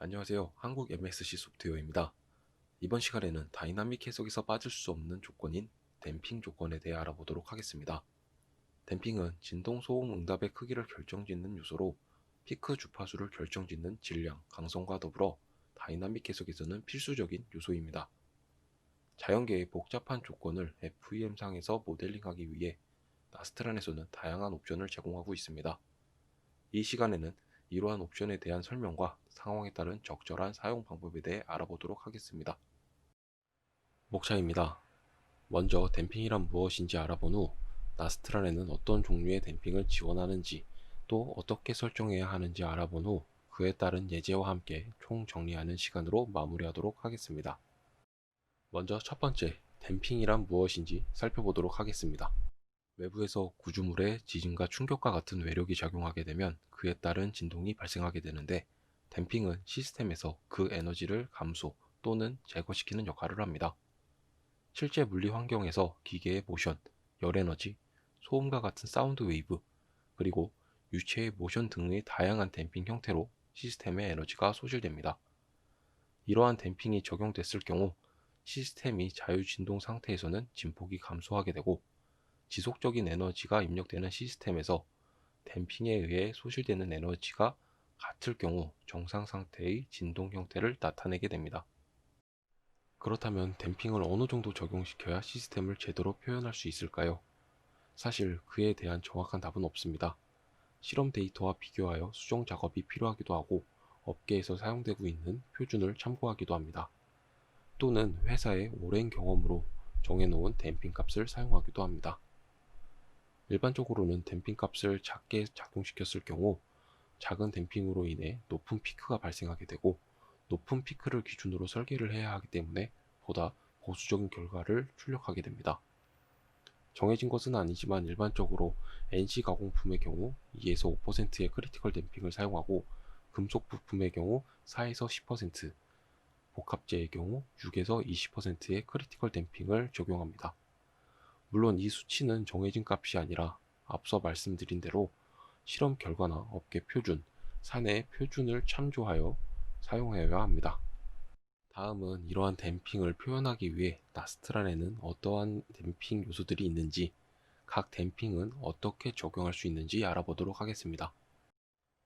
안녕하세요. 한국 MSC 소프트웨어입니다. 이번 시간에는 다이나믹 해석에서 빠질 수 없는 조건인 댐핑 조건에 대해 알아보도록 하겠습니다. 댐핑은 진동 소음 응답의 크기를 결정짓는 요소로 피크 주파수를 결정짓는 질량, 강성과 더불어 다이나믹 해석에서는 필수적인 요소입니다. 자연계의 복잡한 조건을 FEM상에서 모델링하기 위해 나스트란에서는 다양한 옵션을 제공하고 있습니다. 이 시간에는 이러한 옵션에 대한 설명과 상황에 따른 적절한 사용 방법에 대해 알아보도록 하겠습니다. 목차입니다. 먼저 댐핑이란 무엇인지 알아본 후 나스트란에는 어떤 종류의 댐핑을 지원하는지 또 어떻게 설정해야 하는지 알아본 후 그에 따른 예제와 함께 총 정리하는 시간으로 마무리하도록 하겠습니다. 먼저 첫 번째, 댐핑이란 무엇인지 살펴보도록 하겠습니다. 외부에서 구조물에 지진과 충격과 같은 외력이 작용하게 되면 그에 따른 진동이 발생하게 되는데, 댐핑은 시스템에서 그 에너지를 감소 또는 제거시키는 역할을 합니다. 실제 물리 환경에서 기계의 모션, 열 에너지, 소음과 같은 사운드 웨이브, 그리고 유체의 모션 등의 다양한 댐핑 형태로 시스템의 에너지가 소실됩니다. 이러한 댐핑이 적용됐을 경우 시스템이 자유진동 상태에서는 진폭이 감소하게 되고, 지속적인 에너지가 입력되는 시스템에서 댐핑에 의해 소실되는 에너지가 같을 경우 정상 상태의 진동 형태를 나타내게 됩니다. 그렇다면 댐핑을 어느 정도 적용시켜야 시스템을 제대로 표현할 수 있을까요? 사실 그에 대한 정확한 답은 없습니다. 실험 데이터와 비교하여 수정 작업이 필요하기도 하고, 업계에서 사용되고 있는 표준을 참고하기도 합니다. 또는 회사의 오랜 경험으로 정해놓은 댐핑 값을 사용하기도 합니다. 일반적으로는 댐핑 값을 작게 작동시켰을 경우 작은 댐핑으로 인해 높은 피크가 발생하게 되고, 높은 피크를 기준으로 설계를 해야 하기 때문에 보다 보수적인 결과를 출력하게 됩니다. 정해진 것은 아니지만 일반적으로 NC 가공품의 경우 2에서 5%의 크리티컬 댐핑을 사용하고, 금속 부품의 경우 4에서 10%, 복합재의 경우 6에서 20%의 크리티컬 댐핑을 적용합니다. 물론 이 수치는 정해진 값이 아니라 앞서 말씀드린 대로 실험 결과나 업계 표준, 사내 표준을 참조하여 사용해야 합니다. 다음은 이러한 댐핑을 표현하기 위해 나스트란에는 어떠한 댐핑 요소들이 있는지, 각 댐핑은 어떻게 적용할 수 있는지 알아보도록 하겠습니다.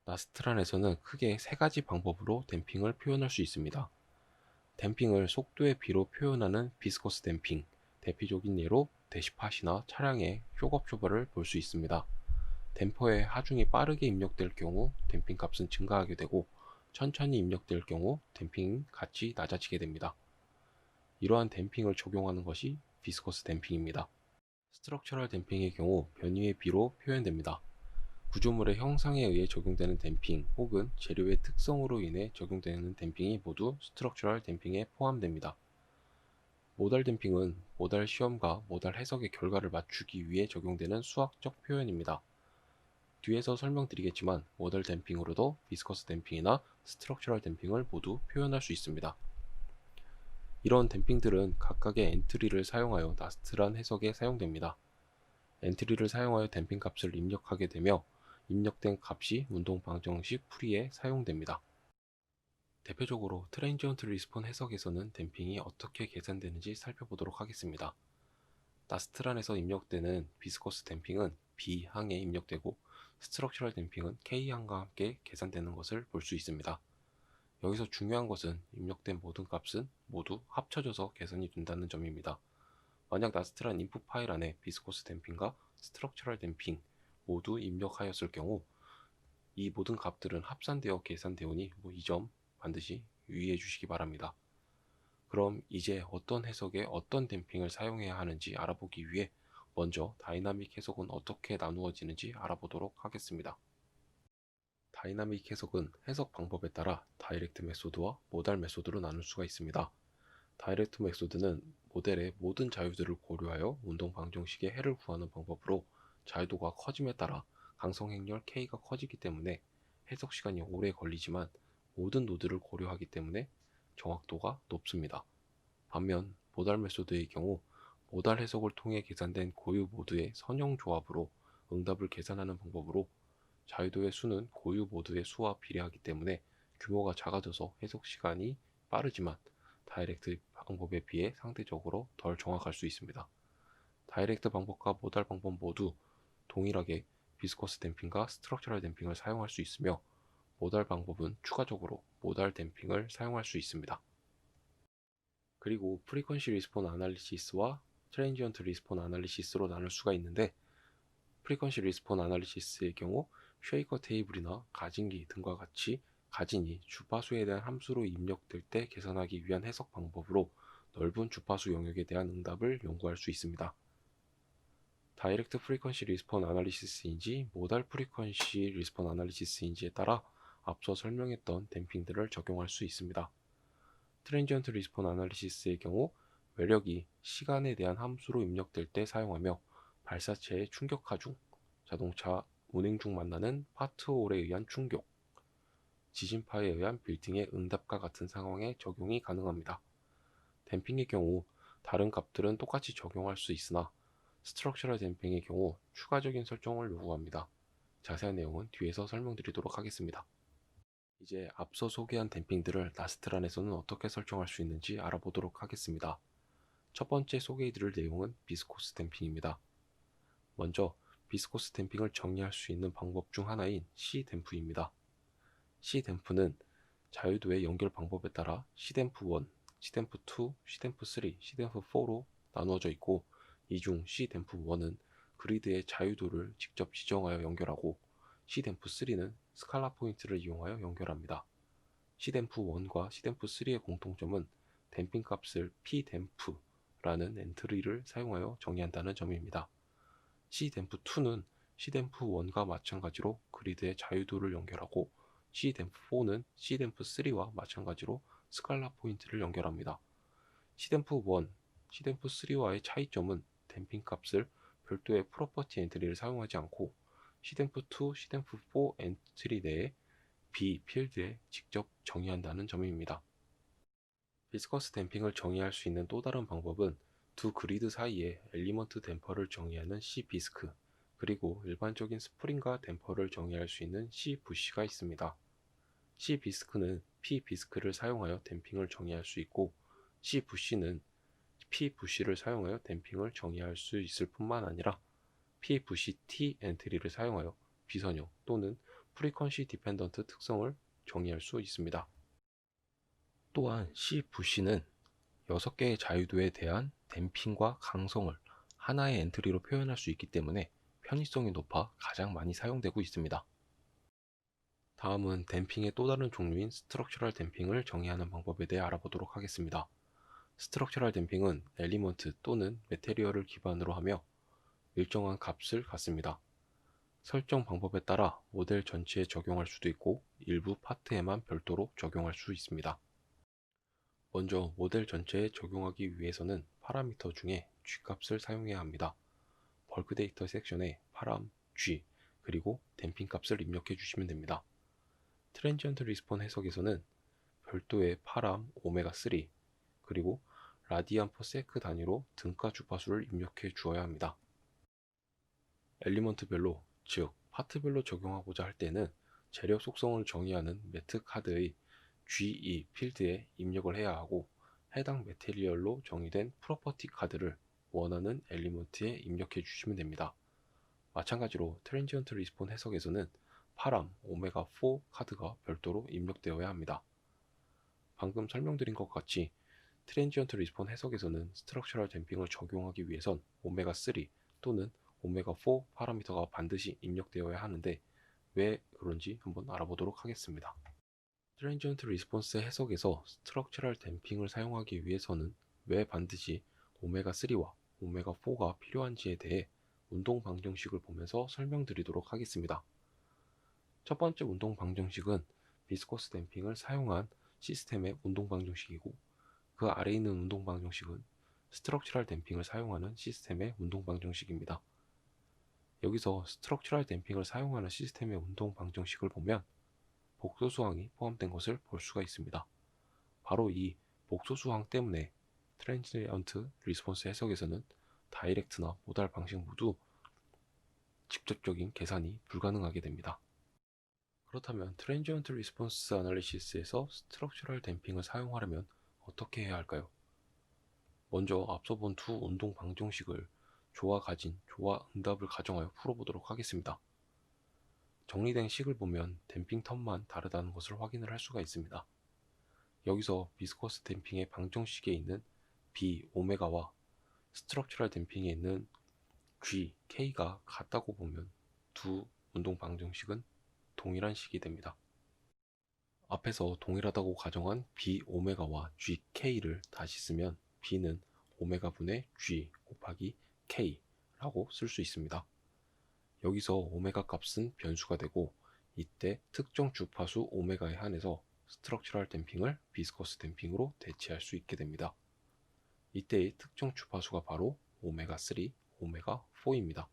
나스트란에서는 크게 세 가지 방법으로 댐핑을 표현할 수 있습니다. 댐핑을 속도의 비로 표현하는 비스커스 댐핑, 대표적인 예로 대시팟이나 차량의 쇼겁 쇼버를 볼 수 있습니다. 댐퍼의 하중이 빠르게 입력될 경우 댐핑 값은 증가하게 되고, 천천히 입력될 경우 댐핑 값이 낮아지게 됩니다. 이러한 댐핑을 적용하는 것이 비스커스 댐핑입니다. 스트럭처럴 댐핑의 경우 변위의 비로 표현됩니다. 구조물의 형상에 의해 적용되는 댐핑 혹은 재료의 특성으로 인해 적용되는 댐핑이 모두 스트럭처럴 댐핑에 포함됩니다. 모달 댐핑은 모달 시험과 모달 해석의 결과를 맞추기 위해 적용되는 수학적 표현입니다. 뒤에서 설명드리겠지만 모달 댐핑으로도 비스커스 댐핑이나 스트럭처럴 댐핑을 모두 표현할 수 있습니다. 이런 댐핑들은 각각의 엔트리를 사용하여 나스트란 해석에 사용됩니다. 엔트리를 사용하여 댐핑 값을 입력하게 되며 입력된 값이 운동 방정식 풀이에 사용됩니다. 대표적으로 트랜지언트 리스폰 해석에서는 댐핑이 어떻게 계산되는지 살펴보도록 하겠습니다. 나스트란에서 입력되는 비스코스 댐핑은 B항에 입력되고, 스트럭처럴 댐핑은 K항과 함께 계산되는 것을 볼 수 있습니다. 여기서 중요한 것은 입력된 모든 값은 모두 합쳐져서 계산이 된다는 점입니다. 만약 나스트란 인풋 파일 안에 비스코스 댐핑과 스트럭처럴 댐핑 모두 입력하였을 경우 이 모든 값들은 합산되어 계산되오니 이 점 반드시 유의해 주시기 바랍니다. 그럼 이제 어떤 해석에 어떤 댐핑을 사용해야 하는지 알아보기 위해 먼저 다이나믹 해석은 어떻게 나누어지는지 알아보도록 하겠습니다. 다이나믹 해석은 해석 방법에 따라 다이렉트 메소드와 모달 메소드로 나눌 수가 있습니다. 다이렉트 메소드는 모델의 모든 자유들을 고려하여 운동 방정식의 해를 구하는 방법으로, 자유도가 커짐에 따라 강성 행렬 K가 커지기 때문에 해석 시간이 오래 걸리지만 모든 노드를 고려하기 때문에 정확도가 높습니다. 반면 모달 메소드의 경우 모달 해석을 통해 계산된 고유 모드의 선형 조합으로 응답을 계산하는 방법으로, 자유도의 수는 고유 모드의 수와 비례하기 때문에 규모가 작아져서 해석 시간이 빠르지만 다이렉트 방법에 비해 상대적으로 덜 정확할 수 있습니다. 다이렉트 방법과 모달 방법 모두 동일하게 비스코스 댐핑과 스트럭처럴 댐핑을 사용할 수 있으며 모달 방법은 추가적으로 모달 댐핑을 사용할 수 있습니다. 그리고 프리퀀시 리스폰 아날리시스와 트랜지언트 리스폰 아날리시스로 나눌 수가 있는데 프리퀀시 리스폰 아날리시스의 경우 쉐이커 테이블이나 가진기 등과 같이 가진이 주파수에 대한 함수로 입력될 때 계산하기 위한 해석 방법으로 넓은 주파수 영역에 대한 응답을 연구할 수 있습니다. 다이렉트 프리퀀시 리스폰 아날리시스인지 모달 프리퀀시 리스폰 아날리시스인지에 따라 앞서 설명했던 댐핑들을 적용할 수 있습니다. 트랜지언트 리스폰 아날리시스의 경우 외력이 시간에 대한 함수로 입력될 때 사용하며 발사체의 충격 하중, 자동차 운행 중 만나는 파트홀에 의한 충격, 지진파에 의한 빌딩의 응답과 같은 상황에 적용이 가능합니다. 댐핑의 경우 다른 값들은 똑같이 적용할 수 있으나 스트럭처럴 댐핑의 경우 추가적인 설정을 요구합니다. 자세한 내용은 뒤에서 설명드리도록 하겠습니다. 이제 앞서 소개한 댐핑들을 나스트란에서는 어떻게 설정할 수 있는지 알아보도록 하겠습니다. 첫 번째 소개해드릴 내용은 비스코스 댐핑입니다. 먼저 비스코스 댐핑을 정의할 수 있는 방법 중 하나인 C댐프입니다. C댐프는 자유도의 연결 방법에 따라 C댐프1, C댐프2, C댐프3, C댐프4로 나누어져 있고 이 중 C댐프1은 그리드의 자유도를 직접 지정하여 연결하고 C댐프3는 스칼라 포인트를 이용하여 연결합니다. C댐프1과 C댐프3의 공통점은 댐핑 값을 P댐프라는 엔트리를 사용하여 정의한다는 점입니다. C댐프2는 C댐프1과 마찬가지로 그리드의 자유도를 연결하고 C댐프4는 C댐프3와 마찬가지로 스칼라 포인트를 연결합니다. C댐프1, C댐프3와의 차이점은 댐핑 값을 별도의 프로퍼티 엔트리를 사용하지 않고 C댐프2, C댐프4 엔트리 내에 B 필드에 직접 정의한다는 점입니다. 비스커스 댐핑을 정의할 수 있는 또 다른 방법은 두 그리드 사이에 엘리먼트 댐퍼를 정의하는 C비스크, 그리고 일반적인 스프링과 댐퍼를 정의할 수 있는 C부시가 있습니다. C비스크는 P비스크를 사용하여 댐핑을 정의할 수 있고 C부시는 P부시를 사용하여 댐핑을 정의할 수 있을 뿐만 아니라 P부시 T 엔트리를 사용하여 비선형 또는 프리퀀시 디펜던트 특성을 정의할 수 있습니다. 또한 C부시는 6개의 자유도에 대한 댐핑과 강성을 하나의 엔트리로 표현할 수 있기 때문에 편의성이 높아 가장 많이 사용되고 있습니다. 다음은 댐핑의 또 다른 종류인 스트럭처럴 댐핑을 정의하는 방법에 대해 알아보도록 하겠습니다. 스트럭처럴 댐핑은 엘리먼트 또는 매테리얼을 기반으로 하며 일정한 값을 갖습니다. 설정 방법에 따라 모델 전체에 적용할 수도 있고 일부 파트에만 별도로 적용할 수 있습니다. 먼저 모델 전체에 적용하기 위해서는 파라미터 중에 G값을 사용해야 합니다. 벌크 데이터 섹션에 파람, G, 그리고 댐핑 값을 입력해 주시면 됩니다. 트랜지언트 리스폰 해석에서는 별도의 파람, 오메가3, 그리고 라디안 퍼 세크 단위로 등가 주파수를 입력해 주어야 합니다. 엘리먼트별로, 즉 파트별로 적용하고자 할 때는 재력 속성을 정의하는 매트 카드의 GE 필드에 입력을 해야 하고 해당 매테리얼로 정의된 프로퍼티 카드를 원하는 엘리먼트에 입력해 주시면 됩니다. 마찬가지로 트랜지언트 리스폰 해석에서는 파람, 오메가4 카드가 별도로 입력되어야 합니다. 방금 설명드린 것 같이 트랜지언트 리스폰 해석에서는 스트럭처럴 댐핑을 적용하기 위해선 오메가3 또는 오메가4 파라미터가 반드시 입력되어야 하는데 왜 그런지 한번 알아보도록 하겠습니다. 트랜지언트 리스폰스 해석에서 스트럭처럴 댐핑을 사용하기 위해서는 왜 반드시 오메가3와 오메가4가 필요한지에 대해 운동 방정식을 보면서 설명드리도록 하겠습니다. 첫 번째 운동 방정식은 비스코스 댐핑을 사용한 시스템의 운동 방정식이고 그 아래에 있는 운동 방정식은 스트럭처럴 댐핑을 사용하는 시스템의 운동 방정식입니다. 여기서 스트럭처럴 댐핑을 사용하는 시스템의 운동 방정식을 보면 복소수항이 포함된 것을 볼 수가 있습니다. 바로 이 복소수항 때문에 트랜지언트 리스폰스 해석에서는 다이렉트나 모달 방식 모두 직접적인 계산이 불가능하게 됩니다. 그렇다면 트랜지언트 리스폰스 애널리시스에서 스트럭처럴 댐핑을 사용하려면 어떻게 해야 할까요? 먼저 앞서 본 두 운동 방정식을 조와 가진, 조와 응답을 가정하여 풀어보도록 하겠습니다. 정리된 식을 보면 댐핑 텀만 다르다는 것을 확인을 할 수가 있습니다. 여기서 비스커스 댐핑의 방정식에 있는 B, 오메가와 스트럭처럴 댐핑에 있는 G, K가 같다고 보면 두 운동 방정식은 동일한 식이 됩니다. 앞에서 동일하다고 가정한 B, 오메가와 G, K를 다시 쓰면 B는 오메가 분의 G 곱하기 K라고 쓸 수 있습니다. 여기서 오메가 값은 변수가 되고 이때 특정 주파수 오메가에 한해서 스트럭처럴 댐핑을 비스커스 댐핑으로 대체할 수 있게 됩니다. 이때의 특정 주파수가 바로 오메가3, 오메가4입니다.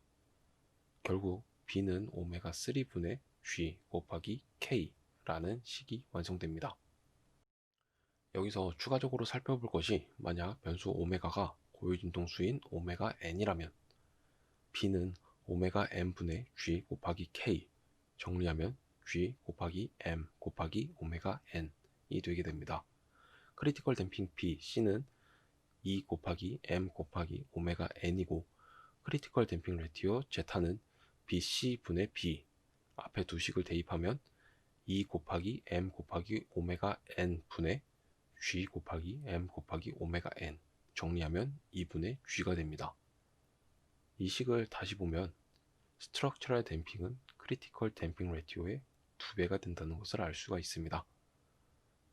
결국 B는 오메가3 분의 G 곱하기 K라는 식이 완성됩니다. 여기서 추가적으로 살펴볼 것이 만약 변수 오메가가 고유진동수인 오메가 n이라면 B는 오메가 n 분의 G 곱하기 K 정리하면 G 곱하기 M 곱하기 오메가 n이 되게 됩니다. 크리티컬 댐핑 B, C는 2 곱하기 M 곱하기 오메가 n이고 크리티컬 댐핑 레티오 제타는 BC 분의 B 앞에 두 식을 대입하면 2 곱하기 M 곱하기 오메가 n 분의 G 곱하기 M 곱하기 오메가 n 정리하면 2분의 G가 됩니다. 이 식을 다시 보면 스트럭처럴 댐핑은 크리티컬 댐핑 레티오의 2배가 된다는 것을 알 수가 있습니다.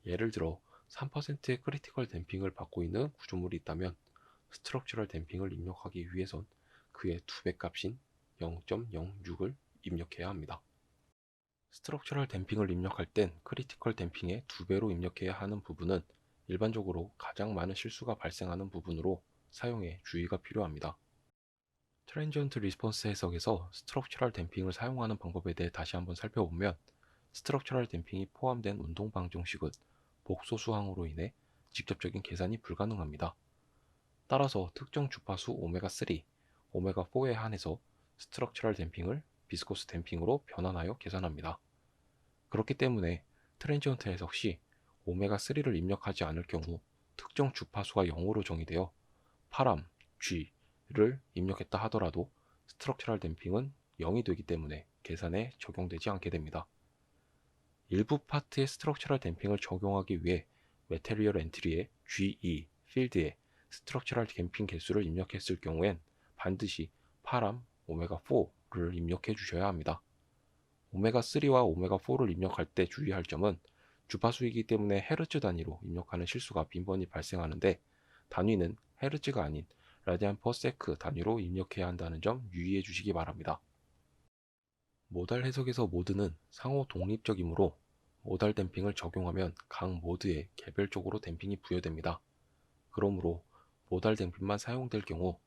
예를 들어 3%의 크리티컬 댐핑을 받고 있는 구조물이 있다면 스트럭처럴 댐핑을 입력하기 위해선 그의 2배 값인 0.06을 입력해야 합니다. 스트럭처럴 댐핑을 입력할 땐 크리티컬 댐핑의 2배로 입력해야 하는 부분은 일반적으로 가장 많은 실수가 발생하는 부분으로 사용에 주의가 필요합니다. 트랜지언트 리스폰스 해석에서 스트럭처럴 댐핑을 사용하는 방법에 대해 다시 한번 살펴보면 스트럭처럴 댐핑이 포함된 운동 방정식은 복소수항으로 인해 직접적인 계산이 불가능합니다. 따라서 특정 주파수 오메가3, 오메가4에 한해서 스트럭처럴 댐핑을 비스코스 댐핑으로 변환하여 계산합니다. 그렇기 때문에 트랜지언트 해석 시 오메가3를 입력하지 않을 경우 특정 주파수가 0으로 정의되어 파람, G를 입력했다 하더라도 스트럭처럴 댐핑은 0이 되기 때문에 계산에 적용되지 않게 됩니다. 일부 파트의 스트럭처럴 댐핑을 적용하기 위해 매테리얼 엔트리에 GE 필드에 스트럭처럴 댐핑 개수를 입력했을 경우엔 반드시 파람 오메가4를 입력해 주셔야 합니다. 오메가3와 오메가4를 입력할 때 주의할 점은 주파수이기 때문에 헤르츠 단위로 입력하는 실수가 빈번히 발생하는데 단위는 헤르츠가 아닌 라디안 퍼 세크 단위로 입력해야 한다는 점 유의해 주시기 바랍니다. 모달 해석에서 모드는 상호 독립적이므로 모달 댐핑을 적용하면 각 모드에 개별적으로 댐핑이 부여됩니다. 그러므로 모달 댐핑만 사용될 경우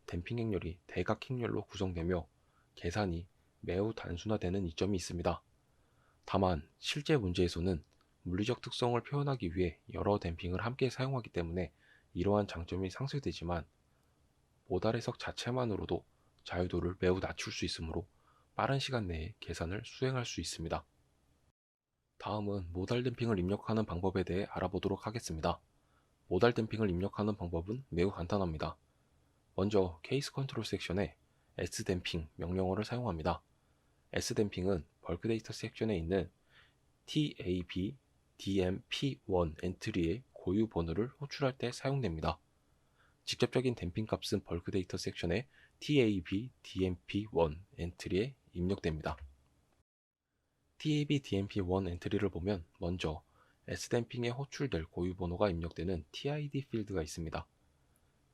댐핑 행렬이 대각 행렬로 구성되며 계산이 매우 단순화되는 이점이 있습니다. 다만 실제 문제에서는 물리적 특성을 표현하기 위해 여러 댐핑을 함께 사용하기 때문에 이러한 장점이 상쇄되지만 모달 해석 자체만으로도 자유도를 매우 낮출 수 있으므로 빠른 시간 내에 계산을 수행할 수 있습니다. 다음은 모달 댐핑을 입력하는 방법에 대해 알아보도록 하겠습니다. 모달 댐핑을 입력하는 방법은 매우 간단합니다. 먼저 케이스 컨트롤 섹션에 s댐핑 명령어를 사용합니다. s댐핑은 벌크 데이터 섹션에 있는 tab dmp1 엔트리의 고유 번호를 호출할 때 사용됩니다. 직접적인 댐핑 값은 벌크 데이터 섹션의 tab dmp1 엔트리에 입력됩니다. tab dmp1 엔트리를 보면 먼저 s댐핑에 호출될 고유 번호가 입력되는 tid 필드가 있습니다.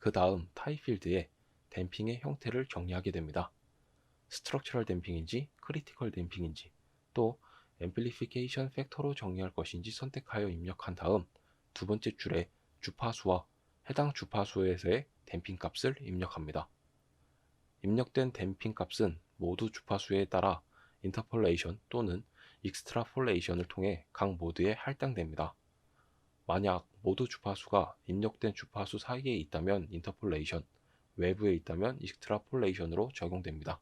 그 다음 타입 필드에 댐핑의 형태를 정리하게 됩니다. 스트럭처럴 댐핑인지 크리티컬 댐핑인지 또 앰플리피케이션 팩터로 정의할 것인지 선택하여 입력한 다음 두 번째 줄에 주파수와 해당 주파수에서의 댐핑 값을 입력합니다. 입력된 댐핑 값은 모두 주파수에 따라 인터폴레이션 또는 익스트라폴레이션을 통해 각 모드에 할당됩니다. 만약 모두 주파수가 입력된 주파수 사이에 있다면 인터폴레이션, 외부에 있다면 익스트라폴레이션으로 적용됩니다.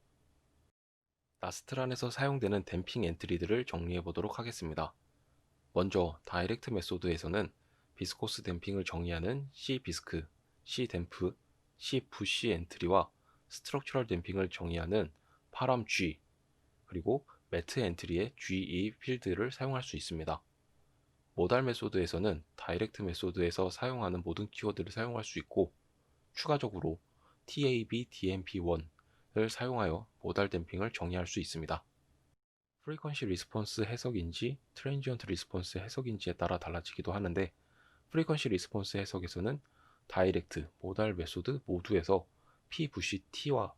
나스트란에서 사용되는 댐핑 엔트리들을 정리해 보도록 하겠습니다. 먼저 다이렉트 메소드에서는 비스코스 댐핑을 정의하는 C비스크, C댐프, C푸시 엔트리와 스트럭처럴 댐핑을 정의하는 파람 G, 그리고 매트 엔트리의 GE 필드를 사용할 수 있습니다. 모달 메소드에서는 다이렉트 메소드에서 사용하는 모든 키워드를 사용할 수 있고, 추가적으로 TAB DMP1을 사용하여 모달 댐핑을 정의할 수 있습니다. 프리퀀시 리스폰스 해석인지 트랜지언트 리스폰스 해석인지에 따라 달라지기도 하는데, 프리퀀시 리스폰스 해석에서는 다이렉트, 모달 메소드 모두에서 P부시 T와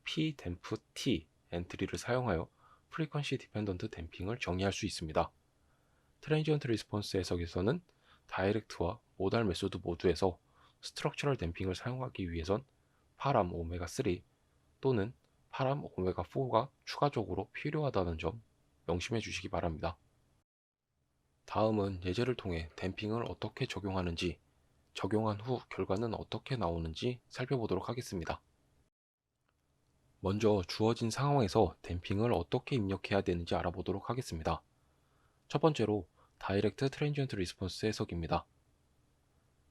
P댐프 T 엔트리를 사용하여 프리퀀시 디펜던트 댐핑을 정의할 수 있습니다. 트랜지언트 리스폰스 해석에서는 다이렉트와 모달 메소드 모두에서 스트럭처럴 댐핑을 사용하기 위해선 파람 오메가3 또는 파람 오메가4가 추가적으로 필요하다는 점 명심해 주시기 바랍니다. 다음은 예제를 통해 댐핑을 어떻게 적용하는지, 적용한 후 결과는 어떻게 나오는지 살펴보도록 하겠습니다. 먼저 주어진 상황에서 댐핑을 어떻게 입력해야 되는지 알아보도록 하겠습니다. 첫 번째로 다이렉트 트랜지언트 리스폰스 해석입니다.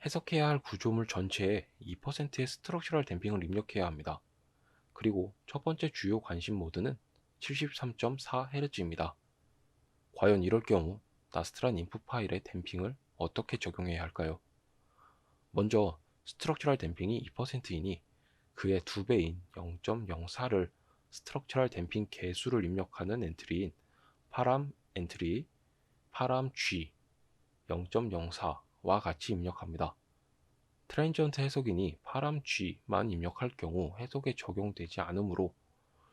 해석해야 할 구조물 전체에 2%의 스트럭처럴 댐핑을 입력해야 합니다. 그리고 첫 번째 주요 관심 모드는 73.4Hz입니다. 과연 이럴 경우 나스트란 인풋 파일의 댐핑을 어떻게 적용해야 할까요? 먼저 스트럭처럴 댐핑이 2%이니 그의 2배인 0.04를 스트럭처럴 댐핑 개수를 입력하는 엔트리인 파람 엔트리 파람 G 0.04와 같이 입력합니다. 트랜지언트 해석인이 파람 G만 입력할 경우 해석에 적용되지 않으므로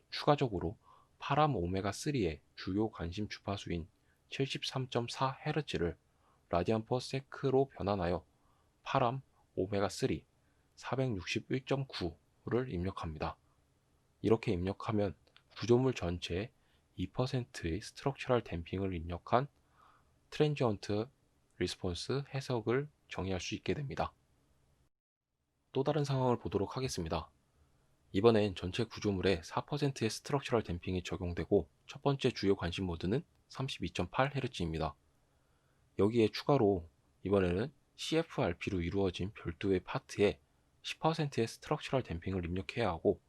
추가적으로 파람 오메가3의 주요 관심 주파수인 73.4Hz를 라디안 퍼 세크로 변환하여 파람 오메가3 461.9를 입력합니다. 이렇게 입력하면 구조물 전체에 2%의 스트럭처럴 댐핑을 입력한 트랜지언트 리스폰스 해석을 정의할 수 있게 됩니다. 또 다른 상황을 보도록 하겠습니다. 이번엔 전체 구조물에 4%의 스트럭처럴 댐핑이 적용되고 첫 번째 주요 관심 모드는 32.8Hz입니다. 여기에 추가로 이번에는 CFRP로 이루어진 별도의 파트에 10%의 스트럭처럴 댐핑을 입력해야 하고,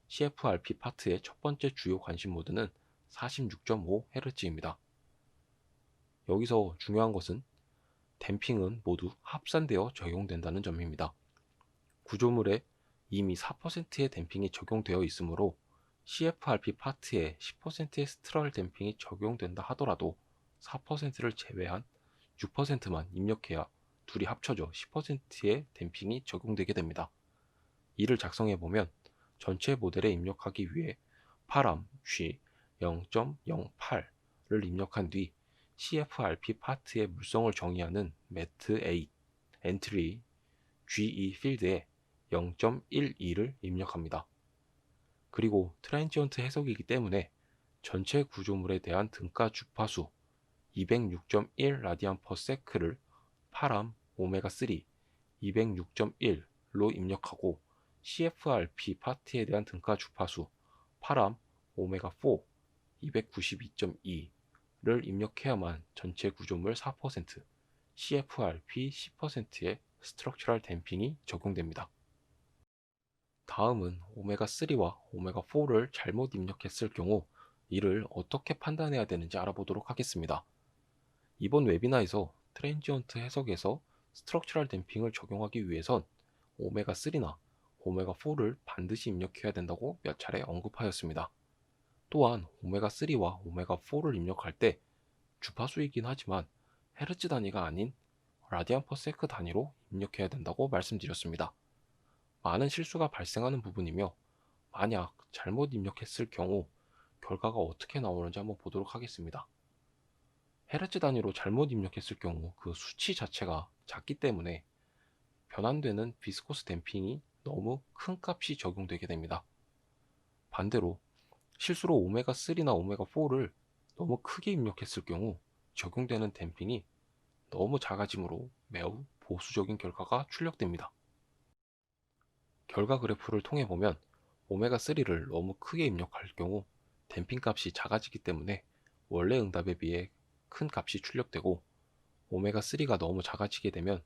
CFRP 파트의 첫 번째 주요 관심 모드는 46.5Hz입니다. 여기서 중요한 것은 댐핑은 모두 합산되어 적용된다는 점입니다. 구조물에 이미 4%의 댐핑이 적용되어 있으므로 CFRP 파트에 10%의 스트럴 댐핑이 적용된다 하더라도 4%를 제외한 6%만 입력해야 둘이 합쳐져 10%의 댐핑이 적용되게 됩니다. 이를 작성해보면 전체 모델에 입력하기 위해 파람 G 0.08를 입력한 뒤 CFRP 파트의 물성을 정의하는 매트 A 엔트리 GE 필드에 0.12를 입력합니다. 그리고 트랜지언트 해석이기 때문에 전체 구조물에 대한 등가 주파수 206.1 라디안 퍼 세크를 파람 오메가3 206.1로 입력하고, CFRP 파트에 대한 등가 주파수 파람 오메가4 292.2를 입력해야만 전체 구조물 4%, CFRP 10%의 스트럭처럴 댐핑이 적용됩니다. 다음은 오메가3와 오메가4를 잘못 입력했을 경우 이를 어떻게 판단해야 되는지 알아보도록 하겠습니다. 이번 웨비나에서 트랜지언트 해석에서 스트럭처럴 댐핑을 적용하기 위해선 오메가3나 오메가4를 반드시 입력해야 된다고 몇 차례 언급하였습니다. 또한 오메가3와 오메가4를 입력할 때 주파수이긴 하지만 헤르츠 단위가 아닌 라디안 퍼 세크 단위로 입력해야 된다고 말씀드렸습니다. 많은 실수가 발생하는 부분이며, 만약 잘못 입력했을 경우 결과가 어떻게 나오는지 한번 보도록 하겠습니다. 헤르츠 단위로 잘못 입력했을 경우 그 수치 자체가 작기 때문에 변환되는 비스코스 댐핑이 너무 큰 값이 적용되게 됩니다. 반대로 실수로 오메가3나 오메가4를 너무 크게 입력했을 경우 적용되는 댐핑이 너무 작아지므로 매우 보수적인 결과가 출력됩니다. 결과 그래프를 통해 보면 오메가3를 너무 크게 입력할 경우 댐핑 값이 작아지기 때문에 원래 응답에 비해 큰 값이 출력되고, 오메가3가 너무 작아지게 되면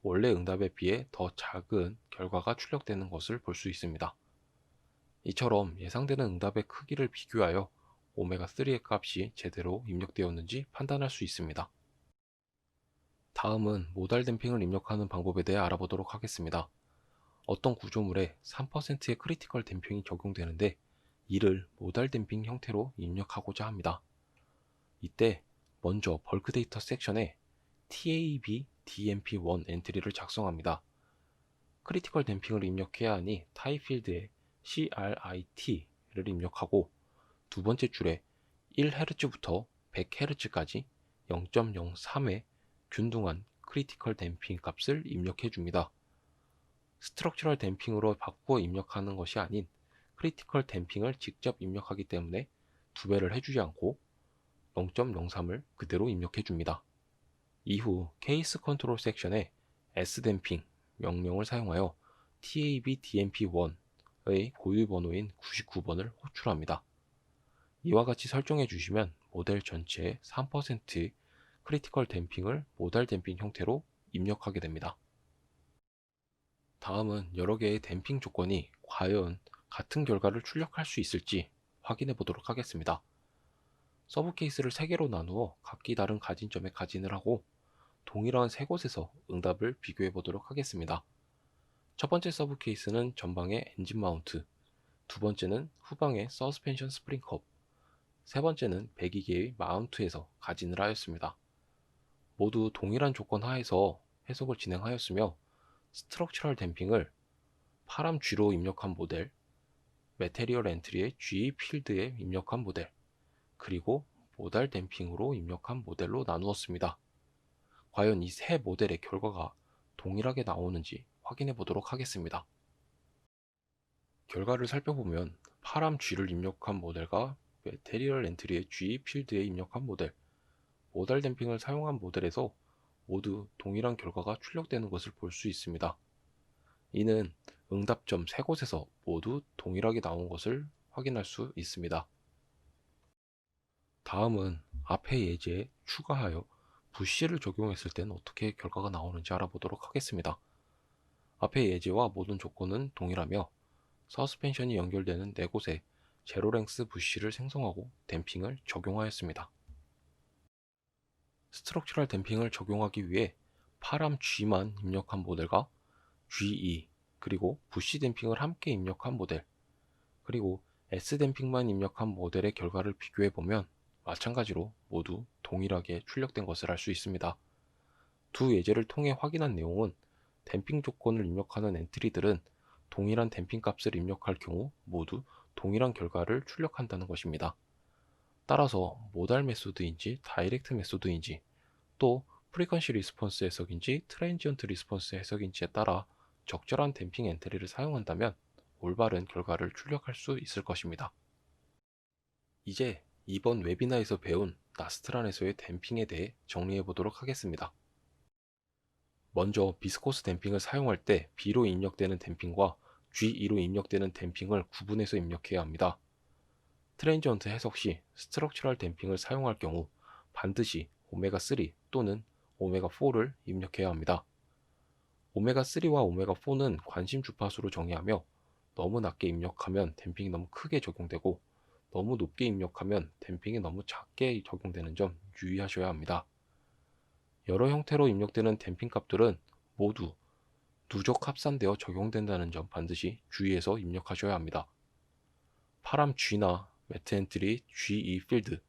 원래 응답에 비해 더 작은 결과가 출력되는 것을 볼 수 있습니다. 이처럼 예상되는 응답의 크기를 비교하여 오메가3의 값이 제대로 입력되었는지 판단할 수 있습니다. 다음은 모달 댐핑을 입력하는 방법에 대해 알아보도록 하겠습니다. 어떤 구조물에 3%의 크리티컬 댐핑이 적용되는데 이를 모달 댐핑 형태로 입력하고자 합니다. 이때 먼저 벌크 데이터 섹션에 TAB DMP1 엔트리를 작성합니다. 크리티컬 댐핑을 입력해야 하니 타입 필드에 CRIT를 입력하고 두 번째 줄에 1Hz부터 100Hz까지 0.03의 균등한 크리티컬 댐핑 값을 입력해 줍니다. 스트럭처럴 댐핑으로 바꾸어 입력하는 것이 아닌 크리티컬 댐핑을 직접 입력하기 때문에 두 배를 해주지 않고 0.03을 그대로 입력해 줍니다. 이후 케이스 컨트롤 섹션에 s댐핑 명령을 사용하여 TAB-DMP1의 고유 번호인 99번을 호출합니다. 이와 같이 설정해 주시면 모델 전체의 3%의 크리티컬 댐핑을 모달 댐핑 형태로 입력하게 됩니다. 다음은 여러 개의 댐핑 조건이 과연 같은 결과를 출력할 수 있을지 확인해 보도록 하겠습니다. 서브 케이스를 3개로 나누어 각기 다른 가진점에 가진을 하고 동일한 세 곳에서 응답을 비교해 보도록 하겠습니다. 첫 번째 서브 케이스는 전방의 엔진 마운트, 두 번째는 후방의 서스펜션 스프링 컵, 세 번째는 배기계의 마운트에서 가진을 하였습니다. 모두 동일한 조건 하에서 해석을 진행하였으며 스트럭처럴 댐핑을 파람 G로 입력한 모델, 매테리얼 엔트리의 G 필드에 입력한 모델, 그리고 모달 댐핑으로 입력한 모델로 나누었습니다. 과연 이 세 모델의 결과가 동일하게 나오는지 확인해 보도록 하겠습니다. 결과를 살펴보면 파람 G를 입력한 모델과 매테리얼 엔트리의 G 필드에 입력한 모델, 모달 댐핑을 사용한 모델에서 모두 동일한 결과가 출력되는 것을 볼 수 있습니다. 이는 응답점 3곳에서 모두 동일하게 나온 것을 확인할 수 있습니다. 다음은 앞의 예제에 추가하여 부시를 적용했을 땐 어떻게 결과가 나오는지 알아보도록 하겠습니다. 앞의 예제와 모든 조건은 동일하며 서스펜션이 연결되는 4곳에 제로랭스 부시를 생성하고 댐핑을 적용하였습니다. 스트럭처럴 댐핑을 적용하기 위해 파람 G만 입력한 모델과 GE 그리고 부시 댐핑을 함께 입력한 모델, 그리고 S 댐핑만 입력한 모델의 결과를 비교해보면 마찬가지로 모두 동일하게 출력된 것을 알 수 있습니다. 두 예제를 통해 확인한 내용은 댐핑 조건을 입력하는 엔트리들은 동일한 댐핑 값을 입력할 경우 모두 동일한 결과를 출력한다는 것입니다. 따라서 모달 메소드인지 다이렉트 메소드인지 또 프리퀀시 리스폰스 해석인지 트랜지언트 리스폰스 해석인지에 따라 적절한 댐핑 엔트리를 사용한다면 올바른 결과를 출력할 수 있을 것입니다. 이제 이번 웨비나에서 배운 나스트란에서의 댐핑에 대해 정리해 보도록 하겠습니다. 먼저 비스코스 댐핑을 사용할 때 B로 입력되는 댐핑과 G2로 입력되는 댐핑을 구분해서 입력해야 합니다. 트랜지언트 해석 시 스트럭처럴 댐핑을 사용할 경우 반드시 오메가3 또는 오메가4를 입력해야 합니다. 오메가3와 오메가4는 관심 주파수로 정의하며 너무 낮게 입력하면 댐핑이 너무 크게 적용되고 너무 높게 입력하면 댐핑이 너무 작게 적용되는 점 유의하셔야 합니다. 여러 형태로 입력되는 댐핑 값들은 모두 누적 합산되어 적용된다는 점 반드시 주의해서 입력하셔야 합니다. 파람 G나 매트 엔트리 GE 필드,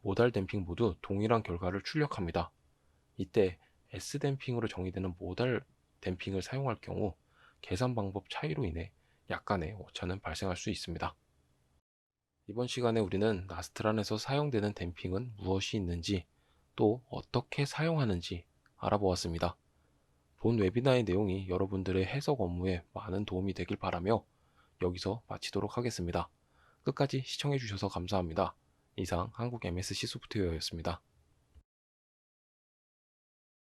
모달 댐핑 모두 동일한 결과를 출력합니다. 이때 S 댐핑으로 정의되는 모달 댐핑을 사용할 경우 계산 방법 차이로 인해 약간의 오차는 발생할 수 있습니다. 이번 시간에 우리는 나스트란에서 사용되는 댐핑은 무엇이 있는지 또 어떻게 사용하는지 알아보았습니다. 본 웨비나의 내용이 여러분들의 해석 업무에 많은 도움이 되길 바라며 여기서 마치도록 하겠습니다. 끝까지 시청해주셔서 감사합니다. 이상 한국 MSC 소프트웨어였습니다.